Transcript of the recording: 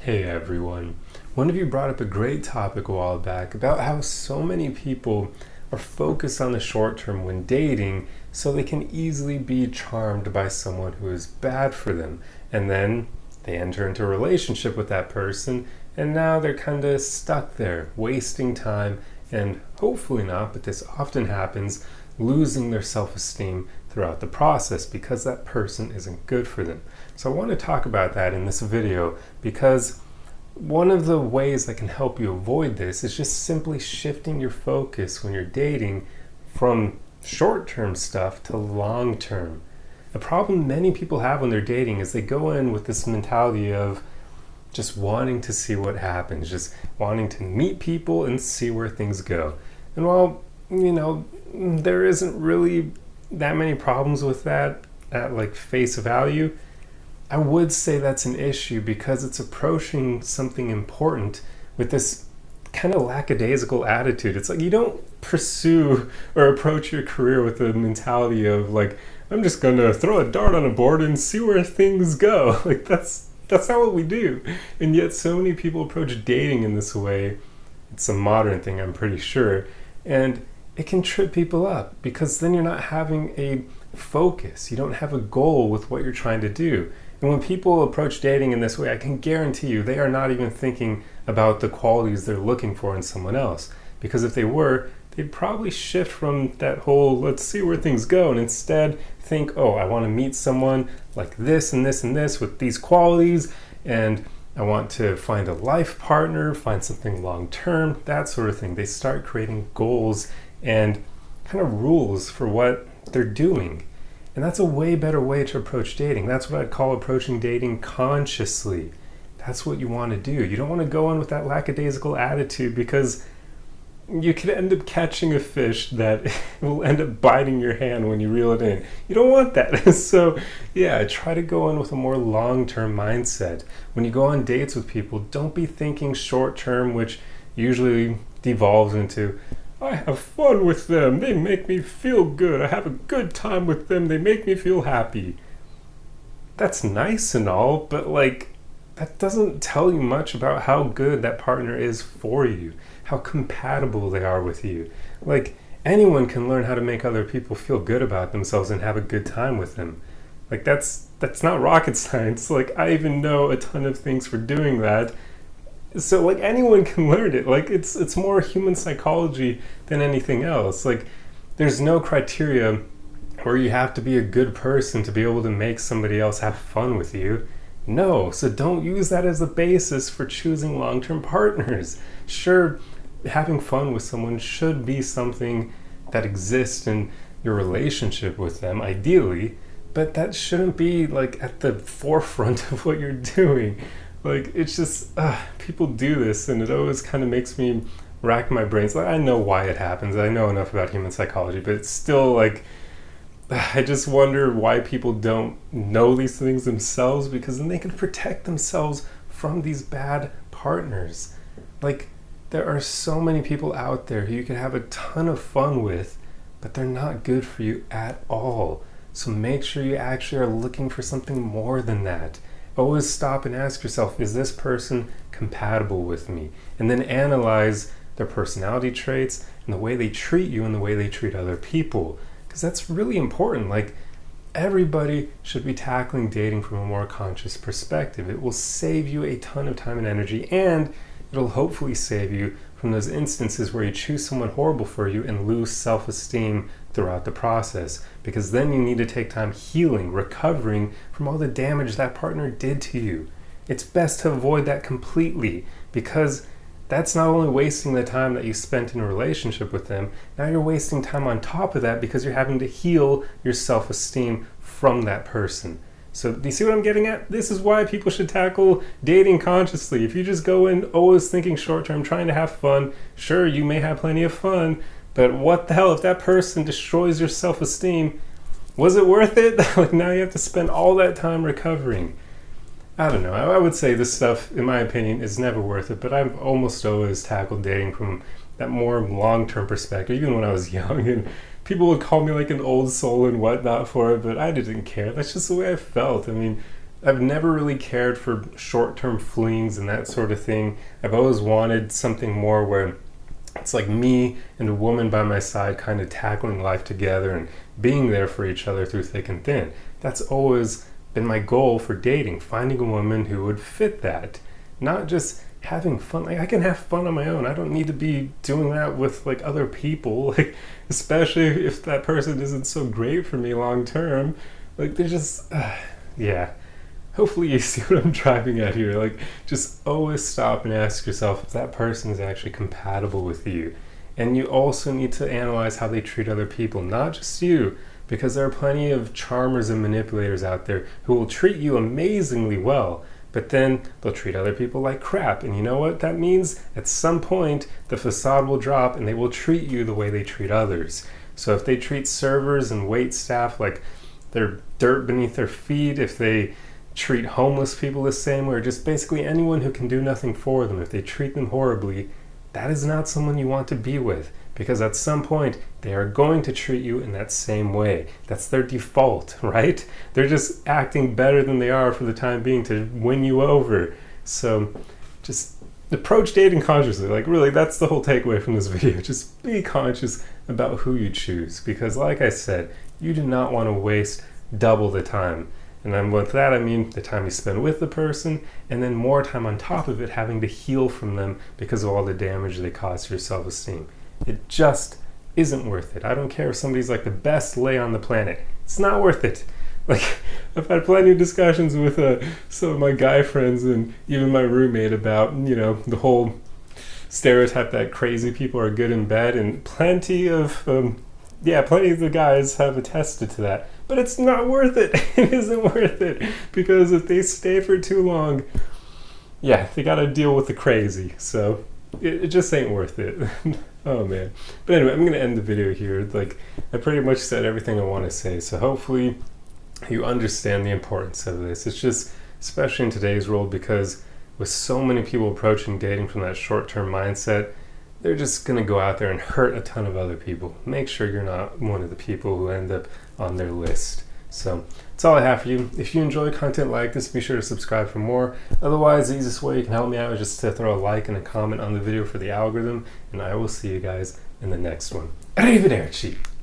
Hey everyone. One of you brought up a great topic a while back about how so many people are focused on the short term when dating so they can easily be charmed by someone who is bad for them. And then they enter into a relationship with that person and now they're kind of stuck there, wasting time and hopefully not, but this often happens, losing their self-esteem throughout the process because that person isn't good for them. So I want to talk about that in this video because one of the ways that can help you avoid this is just simply shifting your focus when you're dating from short-term stuff to long-term. The problem many people have when they're dating is they go in with this mentality of just wanting to see what happens, just wanting to meet people and see where things go. And while, there isn't really that many problems with that at like face value, I would say that's an issue because it's approaching something important with this kind of lackadaisical attitude. It's like you don't pursue or approach your career with the mentality of like, I'm just gonna throw a dart on a board and see where things go. Like that's not what we do. And yet so many people approach dating in this way. It's a modern thing, I'm pretty sure. And it can trip people up because then you're not having a focus. You don't have a goal with what you're trying to do. And when people approach dating in this way, I can guarantee you they are not even thinking about the qualities they're looking for in someone else. Because if they were, they'd probably shift from that whole let's see where things go and instead think, oh, I want to meet someone like this and this and this with these qualities, and I want to find a life partner, find something long term, that sort of thing. They start creating goals and kind of rules for what they're doing. And that's a way better way to approach dating. That's what I'd call approaching dating consciously. That's what you want to do. You don't want to go in with that lackadaisical attitude because you could end up catching a fish that will end up biting your hand when you reel it in. You don't want that. So yeah, try to go in with a more long-term mindset. When you go on dates with people, don't be thinking short-term, which usually devolves into, I have fun with them, they make me feel good, I have a good time with them, they make me feel happy. That's nice and all, but that doesn't tell you much about how good that partner is for you, how compatible they are with you. Anyone can learn how to make other people feel good about themselves and have a good time with them. That's not rocket science. I even know a ton of things for doing that. So anyone can learn it. It's more human psychology than anything else. There's no criteria where you have to be a good person to be able to make somebody else have fun with you. No, so don't use that as the basis for choosing long-term partners. Sure, having fun with someone should be something that exists in your relationship with them, ideally, but that shouldn't be at the forefront of what you're doing. It's just, people do this and it always kind of makes me rack my brains. I know why it happens. I know enough about human psychology, but it's still I just wonder why people don't know these things themselves, because then they can protect themselves from these bad partners. There are so many people out there who you can have a ton of fun with, but they're not good for you at all. So make sure you actually are looking for something more than that. Always stop and ask yourself, is this person compatible with me? And then analyze their personality traits and the way they treat you and the way they treat other people. Because that's really important. Everybody should be tackling dating from a more conscious perspective. It will save you a ton of time and energy, and it'll hopefully save you from those instances where you choose someone horrible for you and lose self-esteem throughout the process, because then you need to take time healing, recovering from all the damage that partner did to you. It's best to avoid that completely, because that's not only wasting the time that you spent in a relationship with them, now you're wasting time on top of that because you're having to heal your self-esteem from that person. So do you see what I'm getting at? This is why people should tackle dating consciously. If you just go in always thinking short-term, trying to have fun, sure, you may have plenty of fun, but what the hell if that person destroys your self-esteem? Was it worth it? Now you have to spend all that time recovering. I don't know. I would say this stuff, in my opinion, is never worth it, but I've almost always tackled dating from that more long-term perspective, even when I was young, and people would call me an old soul and whatnot for it, but I didn't care. That's just the way I felt. I've never really cared for short-term flings and that sort of thing. I've always wanted something more where it's like me and a woman by my side kind of tackling life together and being there for each other through thick and thin. That's always been my goal for dating, finding a woman who would fit that. Not just having fun. Like, I can have fun on my own. I don't need to be doing that with like other people, like especially if that person isn't so great for me long term. Like, they're just yeah. Hopefully you see what I'm driving at here. Like, just always stop and ask yourself if that person is actually compatible with you. And you also need to analyze how they treat other people, not just you, because there are plenty of charmers and manipulators out there who will treat you amazingly well, but then they'll treat other people like crap. And you know what that means? At some point, the facade will drop and they will treat you the way they treat others. So if they treat servers and wait staff like they're dirt beneath their feet, if they treat homeless people the same way, or just basically anyone who can do nothing for them, if they treat them horribly, that is not someone you want to be with, because at some point they are going to treat you in that same way. That's their default, right? They're just acting better than they are for the time being to win you over. So just approach dating consciously. Like, really, that's the whole takeaway from this video. Just be conscious about who you choose, because like I said, you do not want to waste double the time. And then with that, I mean the time you spend with the person, and then more time on top of it having to heal from them because of all the damage they cause to your self-esteem. It just isn't worth it. I don't care if somebody's like the best lay on the planet. It's not worth it. Like, I've had plenty of discussions with some of my guy friends and even my roommate about, you know, the whole stereotype that crazy people are good in bed, and plenty of the guys have attested to that. But it's not worth it. It isn't worth it, because if they stay for too long, yeah, they gotta deal with the crazy. So it just ain't worth it. Oh man. But anyway, I'm gonna end the video here. Like, I pretty much said everything I want to say. So hopefully you understand the importance of this. It's just, especially in today's world, because with so many people approaching dating from that short-term mindset, they're just going to go out there and hurt a ton of other people. Make sure you're not one of the people who end up on their list. So that's all I have for you. If you enjoy content like this, be sure to subscribe for more. Otherwise, the easiest way you can help me out is just to throw a like and a comment on the video for the algorithm, and I will see you guys in the next one. Arrivederci!